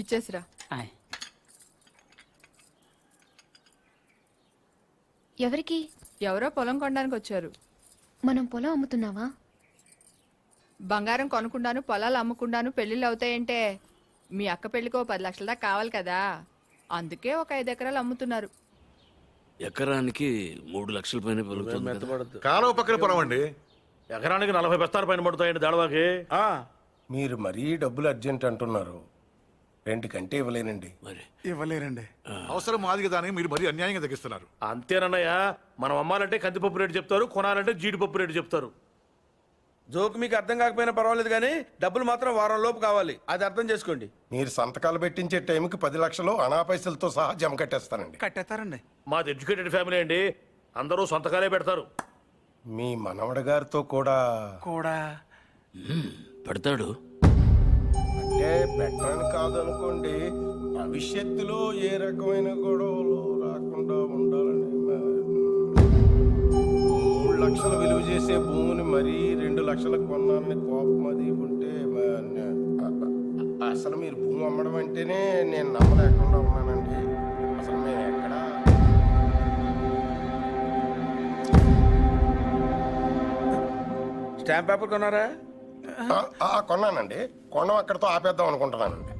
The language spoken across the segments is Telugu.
ఇచ్చేసిరా. ఎవరికి? ఎవరో పొలం కొనడానికి వచ్చారు. మనం పొలం అమ్ముతున్నావా? బంగారం కొనకుండాను పొలాలు అమ్ముకుండాను పెళ్లిళ్ళు అవుతాయంటే మీ అక్క పెళ్లికి 10 లక్షల దాకా కావాలి కదా, అందుకే ఒక 5 ఎకరాలు అమ్ముతున్నారు. ఎకరానికి 3 లక్షల పైన పెరుగుతుంది కదా. కాలువ పక్కన పొలం అండి. ఎకరానికి 40 బస్తాల పైన పడుతాయండి దాడవాకి. మీరు మరీ డబ్బులు అర్జెంట్ అంటున్నారు. రెండుకంటే ఇవ్వలేనండి. మరి ఇవ్వలేరండి. అవసరం మాది కదా అని మీరు మరీ అన్యాయంగా తగ్గిస్తున్నారు. అంతేనన్నయ్య, మనం అమ్మాలంటే కందిపప్పు రేటు చెప్తారు, కొనాలంటే జీడిపప్పు రేటు చెప్తారు. జోక్ మీకు అర్థం కాకపోయినా పర్వాలేదు కానీ డబ్బులు మాత్రం వారం లోపు కావాలి, అది అర్థం చేసుకోండి. మీరు సంతకాలు పెట్టించే టైంకి 10 లక్షలు అనా పైసలతో సహా జమ కట్టేస్తానండి. కట్టేస్తారండి. మాది ఎడ్యుకేటెడ్ ఫ్యామిలీ అండి, అందరూ సొంతకాలే పెడతారు. మీ మనవడి గారితో కూడా కూడా పెడతాడు. అంటే పెట్టని కాదనుకోండి, భవిష్యత్తులో ఏ రకమైన గొడవలు రాకుండా ఉండాలని 3 లక్షలు విలువ చేసే భూమిని మరీ 2 లక్షలకు కొన్నానని కోపం అది ఉంటే అసలు మీరు భూమి అమ్మడం అంటేనే నేను నమ్మలేకుండా ఉన్నానండి. అసలు మేము ఎక్కడ స్టాంప్ పేపర్ కొన్నారా? కొన్నానండి. కొనం అక్కడితో ఆపేద్దాం అనుకుంటున్నానండి.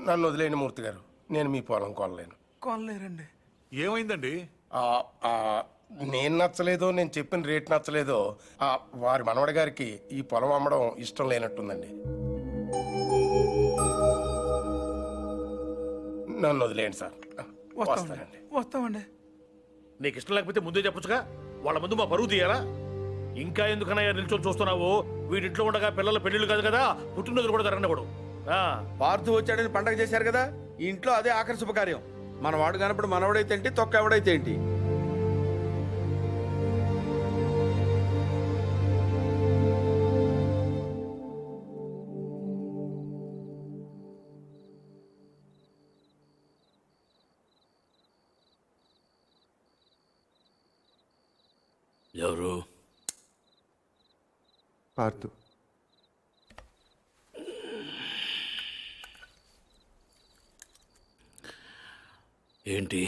నన్ను వదిలేని మూర్తి గారు, నేను మీ పొలం కొనలేను. కొనలేరండి. ఏమైందండి? నేను నచ్చలేదో, నేను చెప్పిన రేట్ నచ్చలేదో వారి మనవడి గారికి ఈ పొలం అమ్మడం ఇష్టం లేనట్టుందండి. నన్ను వదిలేండి సార్. వస్తానండి. వస్తామండి. నీకు ఇష్టం లేకపోతే ముందే చెప్పొచ్చుగా, వాళ్ళ ముందు మా పరువు తీయాలా? ఇంకా ఎందుకనయ్యా నిల్చొని చూస్తున్నావు? వీడింట్లో ఉండగా పిల్లల పెళ్లిళ్ళు కాదు కదా, పుట్టినరోజులు కూడా జరగకూడదు. పార్థు వచ్చాడని పండగ చేశారు కదా, ఈ ఇంట్లో అదే ఆఖరి శుభకార్యం. మన వాడు కానప్పుడు మనవడైతే ఏంటి, తొక్క ఎవడైతే ఏంటి. ఎవరు? పార్థు. ఏంటి?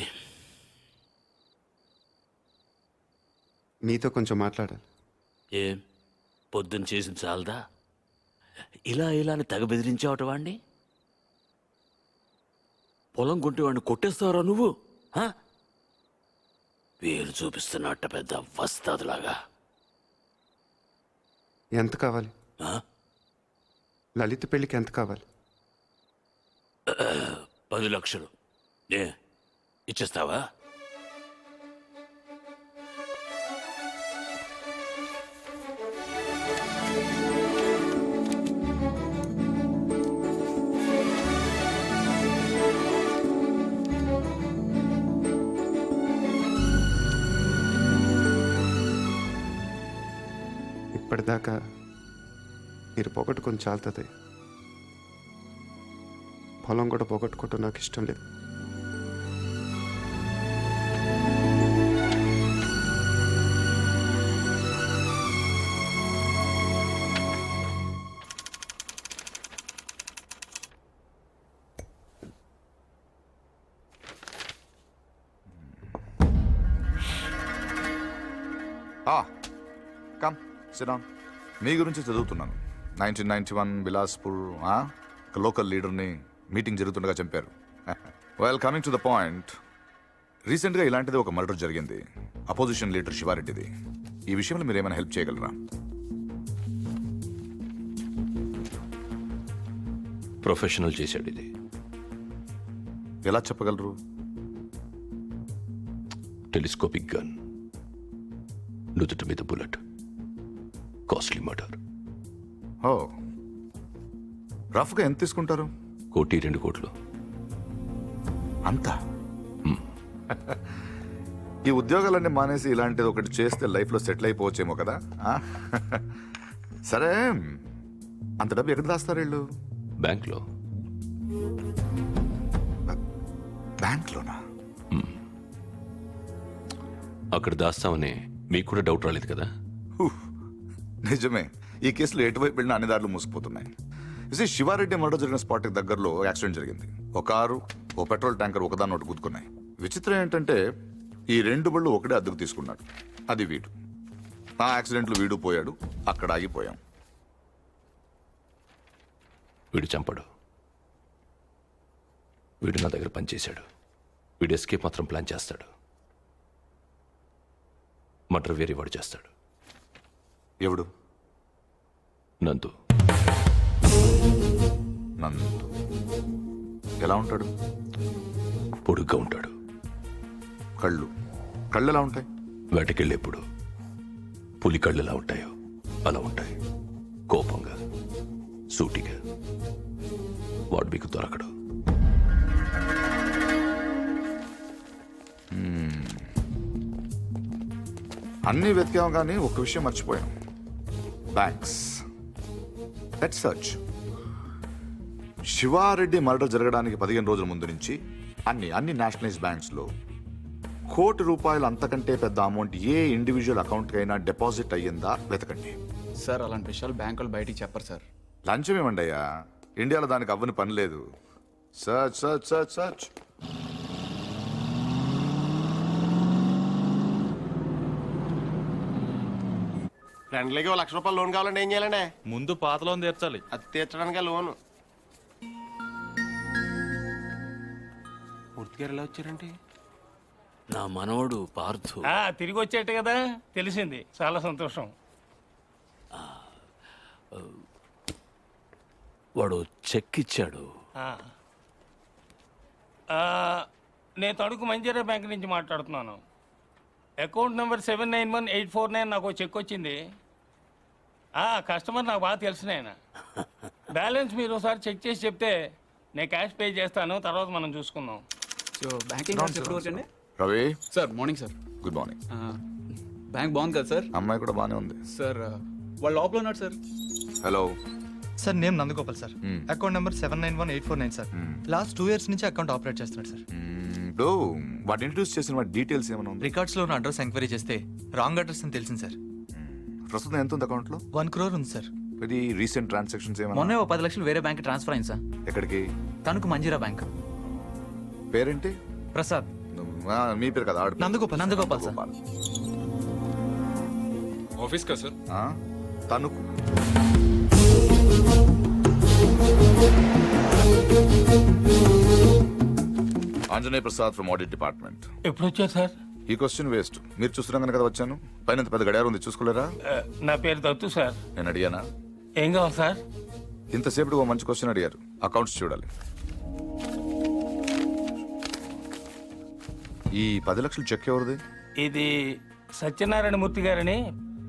నీతో కొంచెం మాట్లాడాలి. ఏం పొద్దున్న చేసిన చాలదా? ఇలా అని తెగ బెదిరించావట వాణ్ణి. పొలం కొంటే వాడిని కొట్టేస్తావరా నువ్వు? పేరు చూపిస్తున్నట్ట పెద్ద వస్తాదులాగా. ఎంత కావాలి? లలిత పెళ్ళికి ఎంత కావాలి? 10 లక్షలు. ఇచ్చేస్తావా? ఇప్పటిదాకా మీరు పోగొట్టుకొని చాలుతుంది. పొలం కూడా పోగొట్టుకోవటం నాకు ఇష్టం లేదు. Come SIT down. మీ గురించి చదువుతున్నాను. 1991 బిలాస్పూర్ ఒక లోకల్ లీడర్ని మీటింగ్ జరుగుతుండగా చంపారు. Well, coming to the point, రీసెంట్గా ఇలాంటిది ఒక మర్డర్ జరిగింది, అపోజిషన్ లీడర్ శివారెడ్డిది. ఈ విషయంలో మీరు ఏమైనా హెల్ప్ చేయగలరా? ప్రొఫెషనల్ చేశాడు ఇది. ఎలా చెప్పగలరు? టెలిస్కోపిక్ గన్, నుదుటి మీద బుల్లెట్, కాస్ట్లీ మర్డర్. ఓ, రఫ్గా ఎంత తీసుకుంటారు? 1-2 కోట్లు. అంతా? ఈ ఉద్యోగాలన్నీ మానేసి ఇలాంటిది ఒకటి చేస్తే లైఫ్లో సెటిల్ అయిపోవచ్చేమో కదా. సరే, అంత డబ్బు ఎక్కడ దాస్తారు వీళ్ళు? బ్యాంక్లో. బ్యాంక్లోనా? అక్కడ దాస్తామని మీకు కూడా డౌట్ రాలేదు కదా? నిజమే, ఈ కేసులో ఎటువైపు వెళ్ళినా అన్ని దారులు మూసిపోతున్నాయి. ఇది శివారెడ్డి మర్డర్ జరిగిన స్పాట్ దగ్గరలో యాక్సిడెంట్ జరిగింది. ఒక కారు, ఓ పెట్రోల్ ట్యాంకర్ ఒకదాన్ని ఒకటి గుద్దుకున్నాయి. విచిత్రం ఏంటంటే ఈ రెండు బళ్ళు ఒకటే అద్దెకు తీసుకున్నాడు. అది వీడు. ఆ యాక్సిడెంట్లో వీడు పోయాడు, అక్కడ ఆగిపోయాం. వీడు చంపడు. వీడు నా దగ్గర పనిచేశాడు. వీడు ఎస్కేప్ మాత్రం ప్లాన్ చేస్తాడు. మర్డర్ వేరే వాడు చేస్తాడు. ఎవడు? నందు. నందు ఎలా ఉంటాడు? పొడుగ్గా ఉంటాడు. కళ్ళు ఎలా ఉంటాయి? వేటకెళ్ళేప్పుడు పులి కళ్ళు ఎలా ఉంటాయో అలా ఉంటాయి. కోపంగా, సూటిగా. వాడు మీకు దొరకడు. అన్నీ వెతికాం కానీ ఒక్క విషయం మర్చిపోయాం. Banks. Let's search. Sivareddy murder జరగడానికి 15 రోజుల ముందు నుంచి అన్ని నేషనలైజ్ బ్యాంక్స్ లో ₹1,00,00,000 అంతకంటే పెద్ద అమౌంట్ ఏ ఇండివిజువల్ అకౌంట్ అయినా డిపాజిట్ అయ్యిందా వెతకండి. సార్ అలాంటి విషయాలు బ్యాంకులు బయటికి చెప్పరు సార్. లంచం ఏమండి అయ్యా, ఇండియాలో దానికి అవ్వని పని లేదు. Search search search search. ఫ్రెండ్లకి ₹1,00,000 లోన్ కావాలంటే ఏం చేయాలండి? ముందు పాత లోన్ తీర్చాలి. అది తీర్చడానికి లోను. పూర్తిగా ఎలా వచ్చారంటే నా మనవడు పార్థు. తిరిగి వచ్చేట కదా తెలిసింది. చాలా సంతోషం. వాడు చెక్ ఇచ్చాడు. నేను తణుకు మంజీరా బ్యాంక్ నుంచి మాట్లాడుతున్నాను. అకౌంట్ నెంబర్ 791849 నాకు ఓ చెక్ వచ్చింది. కస్టమర్ నాకు బాగా తెలిసిన ఆయన. బ్యాలెన్స్ మీరు ఒకసారి చెక్ చేసి చెప్తే నేను క్యాష్ పే చేస్తాను, తర్వాత మనం చూసుకుందాం. సో బ్యాంకింగ్ అవర్స్ ఎప్పుడు వరకు అండి? Ravi, sir morning sir. Good morning. Bank బాగుంది కదా సార్? అమ్మాయి కూడా బాగానే ఉంది సార్ వాళ్ళు లోపల ఉన్నారు sir. Hello sir, name Nandagopal sir. Account number 791849 sir. Last 2 years నుంచి అకౌంట్ ఆపరేట్ చేస్తున్నాడు సార్. ఇప్పుడు వాటి ఇంట్రడ్యూస్ చేసిన వాటి డీటెయిల్స్ ఏమైనా ఉంది? రికార్డ్స్ లో ఉన్న అడ్రస్ ఎంక్వైరీ చేస్తే రాంగ్ అడ్రస్ అని తెలిసింది సార్. ప్రస్తుతం ఎంత ఉంది అకౌంట్ లో? 1 crore ఉంది సార్. ఇది రీసెంట్ ట్రాన్సాక్షన్స్ ఏమైనా? మొన్నే ఓ 10 లక్షలు వేరే బ్యాంక్ ట్రాన్స్ఫర్ అయింది సార్. ఎక్కడికి? తణుకు మంజీరా బ్యాంక్. పేరేంటి? ప్రసాద్. మీ పేరు కదా? నందగోపాల్ సార్. ఆఫీస్ కదా sir? Tanuku. Anjaneya Prasad from audit department. ఎప్పుడు వచ్చారు సార్? ఈ క్వశ్చన్ వేస్ట్. మీరు చూస్తున్నాం కదా వచ్చాను. పైన పెద్ద గడియారం ఉంది, చూసుకోలేరా? నా పేరు దత్తు సార్. నేను అడిగానా? ఏం కావాలి సార్? ఇంతసేపు ఒక మంచి క్వశ్చన్ అడిగారు. అకౌంట్స్ చూడాలి. ఈ 10 లక్షలు చెక్ ఎవరిది? ఇది సత్యనారాయణ మూర్తి గారని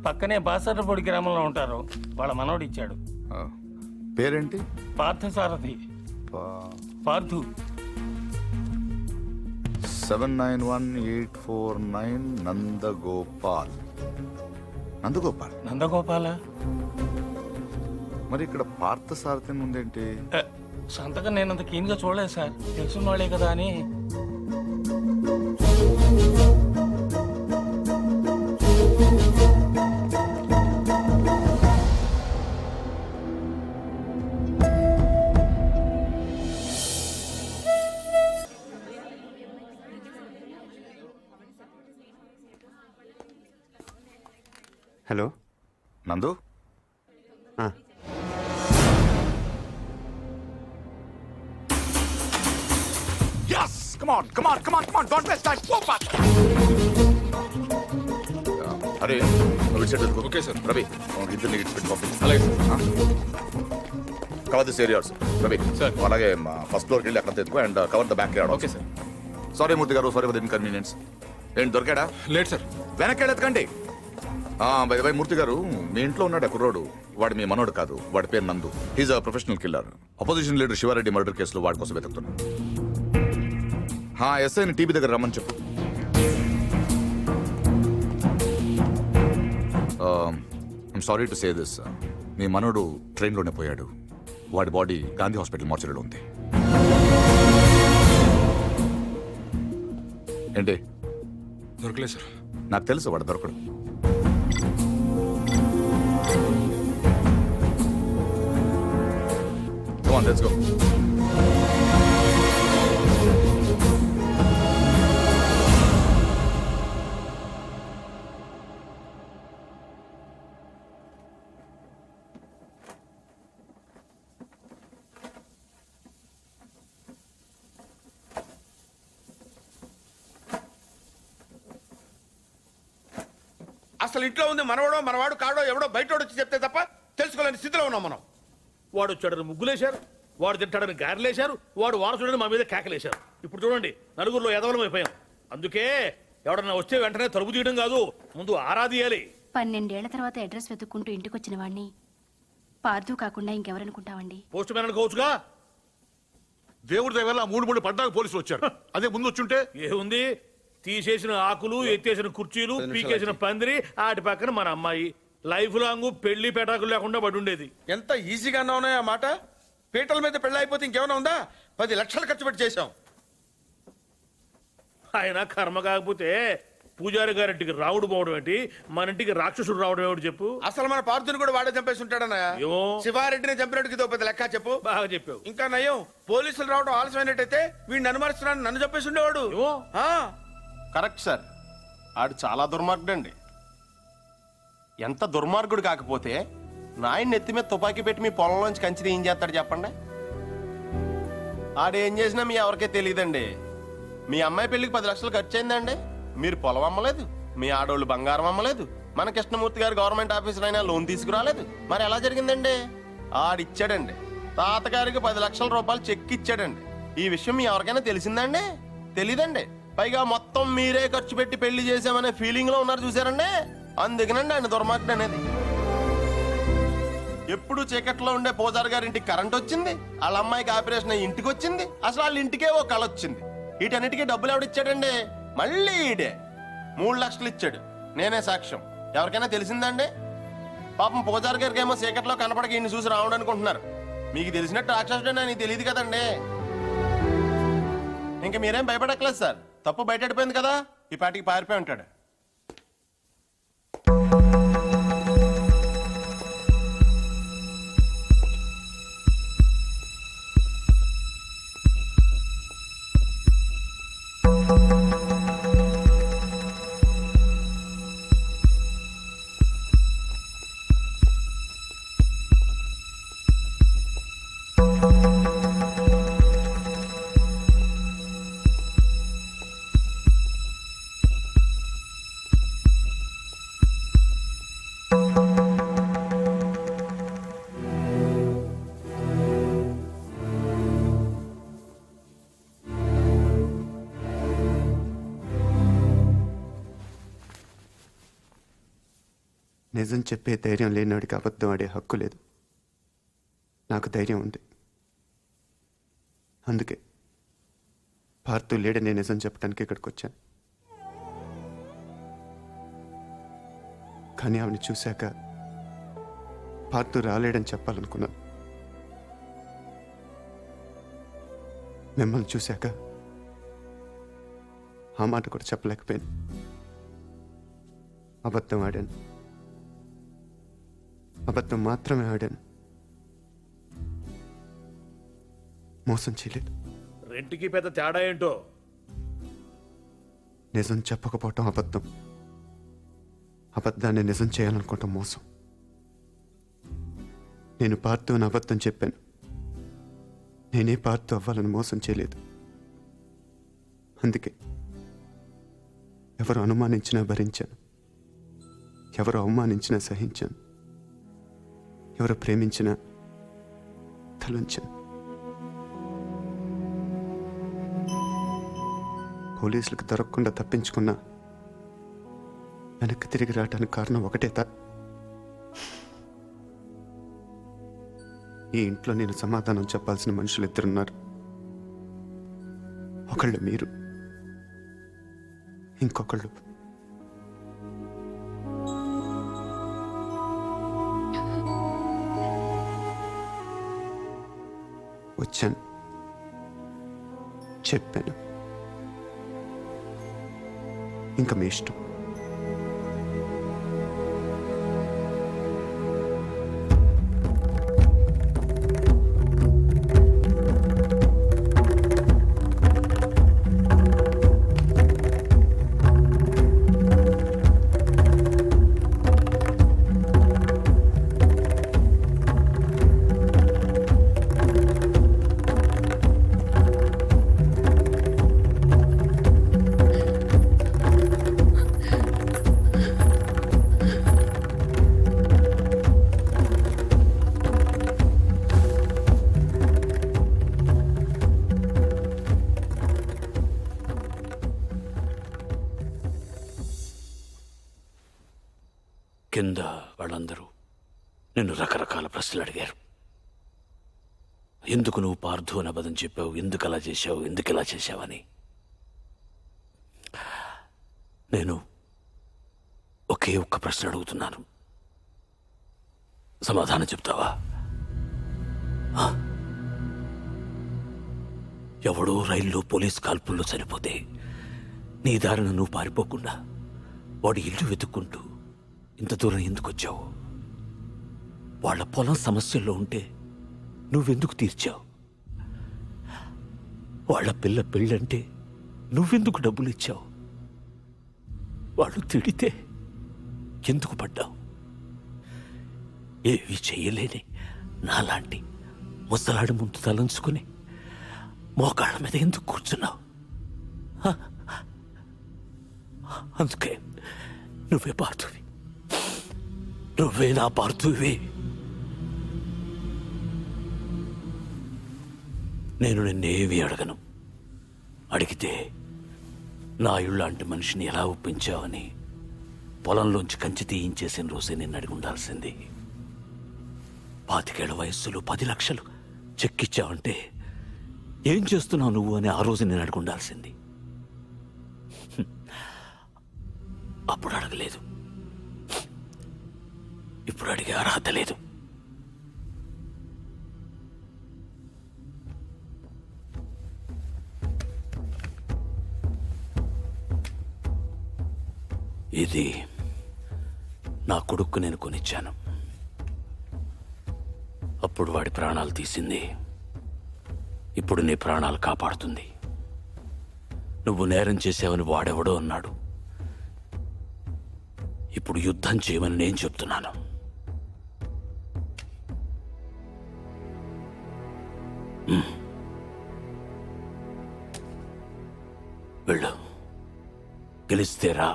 పక్కనే బాసర్లపూడి గ్రామంలో ఉంటారు. వాళ్ళ మనవడు ఇచ్చాడు. పేరేంటి? పార్థసారథి. పార్థు. 791849 నందగోపాల్. నందగోపాల. మరి ఇక్కడ పార్థసారథి ఉందేంటి? సంతకం నేనంత కీన్ గా చూడలేదు సార్. తెలుసున్న వాళ్ళే కదా అని. హలో నందు, అరే ఓకే సార్. రవి, ఇద్దరు ఇటు పంపించు. అలాగే cover this areas. Ravi sir, అలాగే ఫస్ట్ ఫ్లోర్కి వెళ్ళి అక్కడ తెచ్చుకో and cover the backyard. Okay sir. Sorry Murthy garu, sorry for the inconvenience. ఏంటి దొరికాడా? లేదు సార్. వెనక్కి వెళ్ళెత్తకండి. బై మూర్తి గారు, మీ ఇంట్లో ఉన్నాడు కుర్రోడు. వాడు మీ మనోడు కాదు. వాడి పేరు Nandu. He's a professional killer. Opposition leader Shivareddy murder కేసులో వాడి కోసం వెతుకుతున్నాడు. ఎస్ఐని టీవీ దగ్గర రమ్మని చెప్పు. I'm sorry to say this. మీ మనోడు ట్రైన్లోనే పోయాడు. వాడి బాడీ గాంధీ హాస్పిటల్ మార్చరీలో ఉంది. ఏంటి? దొరకలేదు సార్. నాకు తెలుసు వాడు దొరకడు. Come on, let's go. అసలు ఇంట్లో ఉంది మనవడో మనవాడు కాడో ఎవడో బయటోడు వచ్చి చెప్తే తప్ప తెలుసుకోలేని స్థితిలో ఉన్నాం మనం. వాడు వచ్చాడని ముగ్గులేశారు, వాడు తింటాడని గారెలేశారు, వాడు వారసుడని మా మీద కేకలేశారు. ఇప్పుడు చూడండి, నలుగురిలో ఎదవలం అయిపోయాం. అందుకే ఎవడన్నా వస్తే వెంటనే తలుపు తీయడం కాదు, ముందు ఆరాధియాలి. 12 ఏళ్ల తర్వాత అడ్రస్ వెతుక్కుంటూ ఇంటికి వచ్చిన వాడిని పార్థు కాకుండా ఇంకెవరనుకుంటావండి? Post man అనుకోవచ్చుగా. దేవుడి దగ్గర 3 పడ్డాక పోలీసులు వచ్చారు. అదే ముందు వచ్చుంటే ఏముంది, తీసేసిన ఆకులు, ఎత్తేసిన కుర్చీలు, పీకేసిన పందిరి, ఆటి పక్కన మన అమ్మాయి లైఫ్ లాంగ్ పెళ్లి పెటాకులు లేకుండా పడి ఉండేది. ఎంత ఈజీగా ఉన్నాయి ఆ మాట. పీటల మీద పెళ్ళి అయిపోతే ఇంకేమైనా ఉందా? 10 లక్షలు ఖర్చు పెట్టి చేశాం. ఆయన కర్మ కాకపోతే పూజారి గారింటికి రావుడు పోవడం ఏంటి, మన ఇంటికి రాక్షసుడు రావడం ఏమిటి చెప్పు. అసలు మన పార్థుని కూడా వాడే చంపేసి ఉంటాడన్నయ్య. ఏమో. శివారెడ్డిని చంపినట్టుకి ఇదో పెద్ద లెక్క చెప్పు. బాగా చెప్పావు. ఇంకా నయ్యం, పోలీసులు రావడం ఆలస్యమైనట్టయితే వీడిని అనుమానిస్తున్నాను, నన్ను చంపేసి ఉండేవాడు. ఏమో. ఆ, కరెక్ట్ సార్, ఆడు చాలా దుర్మార్గుడు అండి. ఎంత దుర్మార్గుడు కాకపోతే నాయన నెత్తి మీద తుపాకీ పెట్టి మీ పొలంలోంచి కంచి ఏం చేస్తాడు చెప్పండి. ఆడేం చేసినా మీ ఎవరికే తెలియదండి. మీ అమ్మాయి పెళ్లికి 10 లక్షలు ఖర్చు అయిందండి. మీరు పొలం అమ్మలేదు, మీ ఆడోళ్ళు బంగారం అమ్మలేదు, మన కృష్ణమూర్తి గారు గవర్నమెంట్ ఆఫీసర్ అయినా లోన్ తీసుకురాలేదు. మరి ఎలా జరిగిందండి? ఆడిచ్చాడండి. తాతగారికి 10 లక్షల రూపాయలు చెక్ ఇచ్చాడండి. ఈ విషయం మీ ఎవరికైనా తెలిసిందండి? తెలీదండి. పైగా మొత్తం మీరే ఖర్చు పెట్టి పెళ్లి చేసామనే ఫీలింగ్ లో ఉన్నారు చూసారండి. అందుకనండి ఆయన దుర్మార్గుడు అనేది. ఎప్పుడు చీకట్లో ఉండే పూజారి గారి ఇంటికి కరెంట్ వచ్చింది, వాళ్ళ అమ్మాయికి ఆపరేషన్ అయ్యి ఇంటికి వచ్చింది, అసలు వాళ్ళ ఇంటికే ఓ కళ వచ్చింది. వీటన్నిటికీ డబ్బులు ఎవడిచ్చాడండి? మళ్ళీ ఈడే 3 లక్షలు ఇచ్చాడు. నేనే సాక్ష్యం. ఎవరికైనా తెలిసిందండి? పాపం పూజారి గారికి ఏమో చీకట్లో కనపడక ఈయన చూసి రావడం అనుకుంటున్నారు. మీకు తెలిసినట్టు రాక్షసుడే నాకు తెలియదు కదండి. ఇంకా మీరేం భయపడక్కలేదు సార్, తప్పు బయటపడిపోయింది కదా, ఈ పాటికి పారిపోయి ఉంటాడు. నిజం చెప్పే ధైర్యం లేనివాడికి అబద్ధం ఆడే హక్కు లేదు. నాకు ధైర్యం ఉంది. అందుకే పార్థు లేడని నిజం చెప్పడానికి ఇక్కడికి వచ్చాను. కానీ ఆవిని చూశాక పార్థు రాలేడని చెప్పాలనుకున్నాను. మిమ్మల్ని చూశాక ఆ మాట కూడా చెప్పలేకపోయాను. అబద్ధం ఆడాను. అబద్ధం మాత్రమే ఆడాను. మోసం చేయలేదు. రెంటికి పెద్ద తేడా ఏంటో. నిజం చెప్పకపోవటం అబద్ధం, అబద్ధాన్ని నిజం చేయాలనుకోవటం మోసం. నేను పార్థు అని అబద్ధం చెప్పాను. నేనే పార్థు అవ్వాలని మోసం చేయలేదు. అందుకే ఎవరు అనుమానించినా భరించాను, ఎవరు అవమానించినా సహించాను, ఎవరు ప్రేమించినా తలంచాను. పోలీసులకు దొరకకుండా తప్పించుకున్నా వెనక్కి తిరిగి రావడానికి కారణం ఒకటే ఈ ఇంట్లో నేను సమాధానం చెప్పాల్సిన మనుషులు 2 ఉన్నారు. ఒకళ్ళు మీరు, ఇంకొకళ్ళు వచ్చాను, చెప్పాను. ఇంకా మీ ఇష్టం. కింద వాళ్ళందరూ నిన్ను రకరకాల ప్రశ్నలు అడిగారు. ఎందుకు నువ్వు పార్థు అని అబద్ధం చెప్పావు, ఎందుకు అలా చేశావు, ఎందుకు ఇలా చేశావని. నేను ఒకే ఒక్క ప్రశ్న అడుగుతున్నాను, సమాధానం చెప్తావా? ఎవడో రైల్లో పోలీస్ కాల్పుల్లో చనిపోతే నీ దారిన నువ్వు పారిపోకుండా వాడి ఇల్లు వెతుక్కుంటూ ఇంత దూరం ఎందుకు వచ్చావు? వాళ్ళ పొలం సమస్యల్లో ఉంటే నువ్వెందుకు తీర్చావు? వాళ్ళ పిల్ల పెళ్ళంటే నువ్వెందుకు డబ్బులు ఇచ్చావు? వాళ్ళు తిడితే ఎందుకు పడ్డావు? ఏవి చెయ్యలేని నాలాంటి ముసలాడి ముందు తలంచుకుని మోకాళ్ళ మీద ఎందుకు కూర్చున్నావు? అందుకే నువ్వే పార్థువి, నువ్వే నా పార్థువి. నేను నిన్నేవి అడగను. అడిగితే నా ఇళ్ళంటి మనిషిని ఎలా ఒప్పించావని పొలంలోంచి కంచి తీయించేసిన రోజే నిన్ను అడిగి ఉండాల్సింది. 25 ఏళ్ల వయస్సులో 10 లక్షలు చెక్కిచ్చావంటే ఏం చేస్తున్నావు నువ్వు అని ఆ రోజు నేను అడిగి ఉండాల్సింది. అప్పుడు అడగలేదు, ఇప్పుడు అడిగే అర్హత లేదు. ఇది నా కొడుక్కు నేను కొనిచ్చాను. అప్పుడు వాడి ప్రాణాలు తీసింది, ఇప్పుడు నీ ప్రాణాలు కాపాడుతుంది. నువ్వు నేరం చేసావని వాడెవడో అన్నాడు, ఇప్పుడు యుద్ధం చేయమని నేను చెప్తున్నాను. వెళ్ళు, గెలిస్తేరా,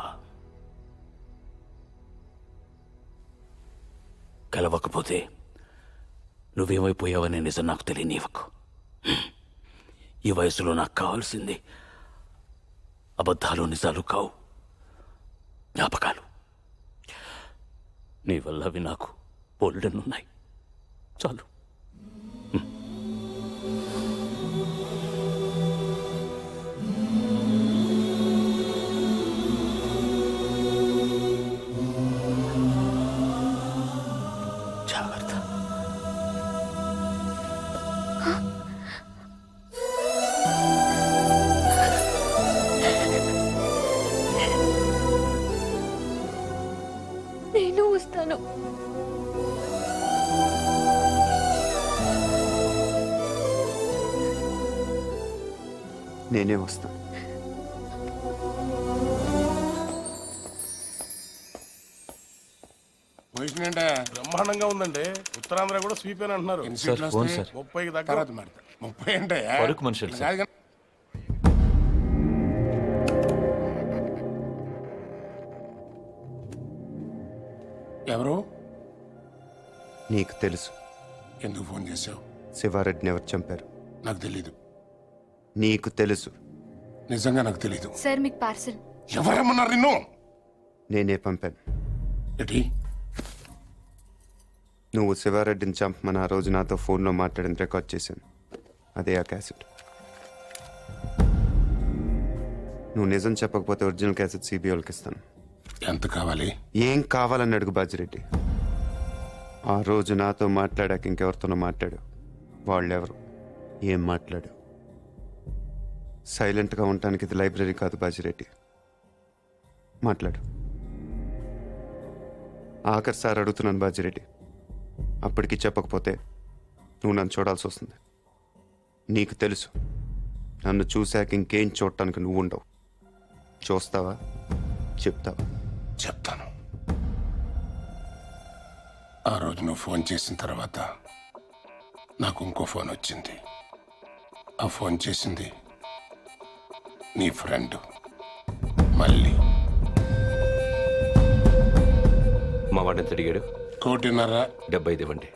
కలవకపోతే నువ్వేమైపోయావనే నిజం నాకు తెలియనివ్వకు. ఈ వయసులో నాకు కావాల్సింది అబద్ధాలు నిజాలు కావు, జ్ఞాపకాలు. నీ వల్ల అవి నాకు బోల్డెన్నున్నాయి, చాలు. జాగ్రత్త. నేను వస్తాను. నేనే వస్తాను. పొజిషన్ అంటే బ్రహ్మాండంగా ఉందండి. ఉత్తరాంధ్ర కూడా స్వీప్ అని అంటున్నారు. Sir, phone sir. 30కి దగ్గర 30 అంటే వరకు మనుషులు సార్. కాదు కానీ ఎవరు? నీకు తెలుసు. ఎందుకు ఫోన్ చేశావు? శివారెడ్డిని ఎవరు చంపారు? నాకు తెలీదు. నీకు తెలుసు. నిజంగా నాకు తెలీదు. సార్ మీకు పార్సల్. ఎవరమ్మన్నారు నిన్ను? నేనే పంపాను. ఏంటి? నువ్వు శివారెడ్డిని చంపమని ఆ రోజు నాతో ఫోన్లో మాట్లాడిన రికార్డ్ చేశాను. అదే ఆ క్యాసెట్. నువ్వు నిజం చెప్పకపోతే ఒరిజినల్ క్యాసెట్ సిబిఐకి ఇస్తాను. ఎంత కావాలి? ఏం కావాలని అడుగు బాజిరెడ్డి. ఆ రోజు నాతో మాట్లాడాక ఇంకెవరితోనో మాట్లాడు. వాళ్ళెవరు, ఏం మాట్లాడు? సైలెంట్గా ఉండటానికి ఇది లైబ్రరీ కాదు బాజిరెడ్డి. మాట్లాడు. ఆఖరి సార్ అడుగుతున్నాను బాజిరెడ్డి. అప్పటికి చెప్పకపోతే నువ్వు నన్ను చూడాల్సి వస్తుంది. నీకు తెలుసు, నన్ను చూశాక ఇంకేం చూడటానికి నువ్వు ఉండవు. చూస్తావా? చెప్తావా? చెప్తాను. ఆ రోజు నువ్వు ఫోన్ చేసిన తర్వాత నాకు ఇంకో ఫోన్ వచ్చింది. ఆ ఫోన్ చేసింది నీ ఫ్రెండ్ మళ్ళీ. మా వాడిని ఎంత అడిగాడు? 1.5. 75 ఇవ్వండి,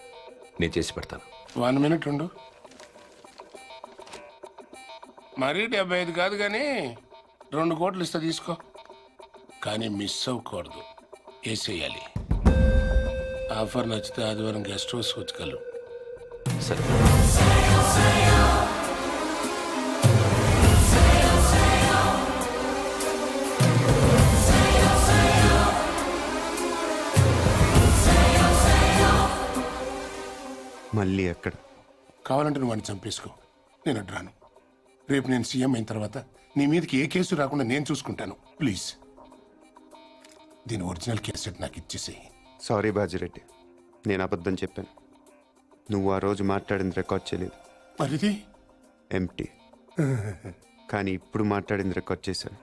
నేను చేసి పెడతాను. 1 మినిట్ ఉండు. మరీ 75 కాదు కానీ 2 కోట్లు ఇస్తా, తీసుకో. కానీ మిస్ అవ్వకూడదు, వేసేయాలి. ఆఫర్ నచ్చితే ఆదివారం గెస్ట్ హౌస్ వచ్చగలరు. సరే మళ్ళీ ఎక్కడ? కావాలంటే నువ్వు వాడిని చంపేసుకో, నేను అడ్రాను. రేపు నేను సీఎం అయిన తర్వాత నీ మీదకి ఏ కేసు రాకుండా నేను చూసుకుంటాను. ప్లీజ్ దీని ఒరిజినల్ కేసెట్ నాకు ఇచ్చేసేయి. సారీ బాజిరెడ్డి, నేను అబద్ధం చెప్పాను. నువ్వు ఆ రోజు మాట్లాడింది రికార్డ్ చేయలేదు. మరిది ఎంటీ. కానీ ఇప్పుడు మాట్లాడింది రికార్డ్ చేశాను.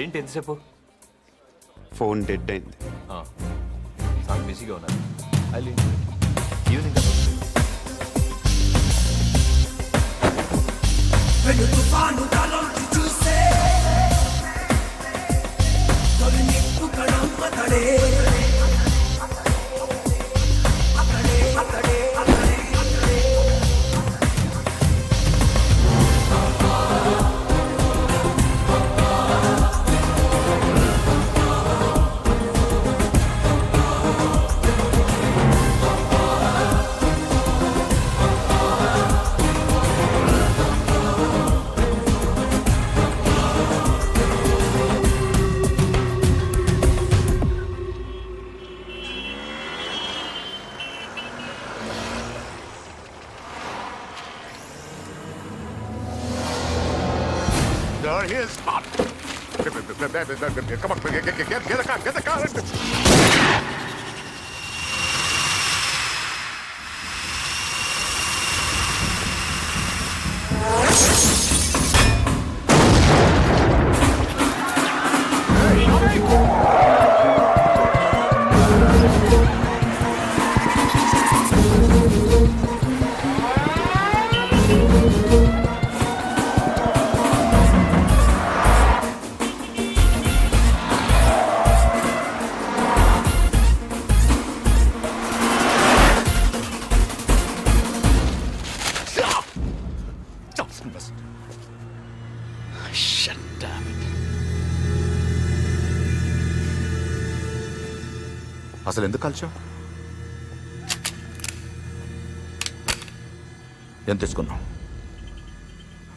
ఏంటి ఎంతసేపు? ఫోన్ డెడ్ అయింది. చాలా బిజీగా ఉన్నారు. Evening There he is. Come on, get the car. అసలు ఎందుకు కాల్చావు? ఎంత తీసుకున్నావు?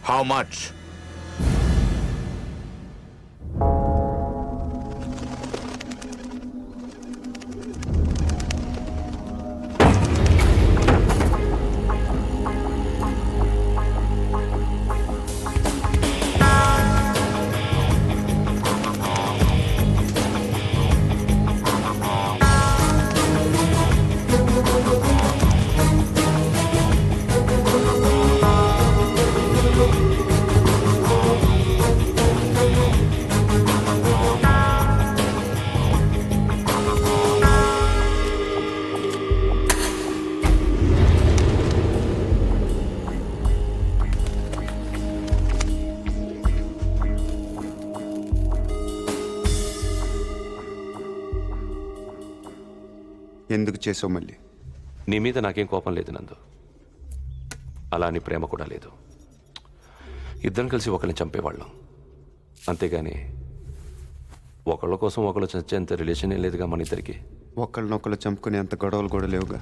How much? ఎందుకు చేసావు మళ్ళీ? నీ మీద నాకేం కోపం లేదు నందు, అలా అని ప్రేమ కూడా లేదు. ఇద్దరం కలిసి ఒకరిని చంపేవాళ్ళం, అంతేగాని ఒకళ్ళ కోసం ఒకళ్ళు చచ్చేంత రిలేషన్ ఏం లేదుగా మన ఇద్దరికి. ఒకళ్ళనొకళ్ళు చంపుకునే అంత గొడవలు కూడా లేవుగా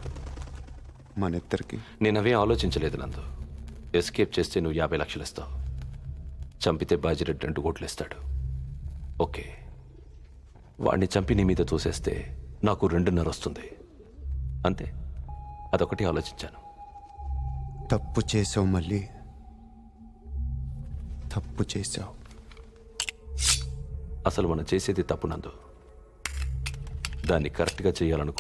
మన ఇద్దరికి. నేను అవే ఆలోచించలేదు నందు. ఎస్కేప్ చేస్తే నువ్వు 50 లక్షలు ఇస్తావు, చంపితే బాజిరెడ్డి 2 కోట్లు ఇస్తాడు. ఓకే, వాడిని చంపి నీ మీద తోసేస్తే నాకు 2.5 వస్తుంది, అంతే. అదొకటి ఆలోచించాను. తప్పు చేసావు మళ్ళీ, తప్పు చేసావు. అసలు మనం చేసేది తప్పు నందు, దాన్ని కరెక్ట్గా చేయాలనుకో.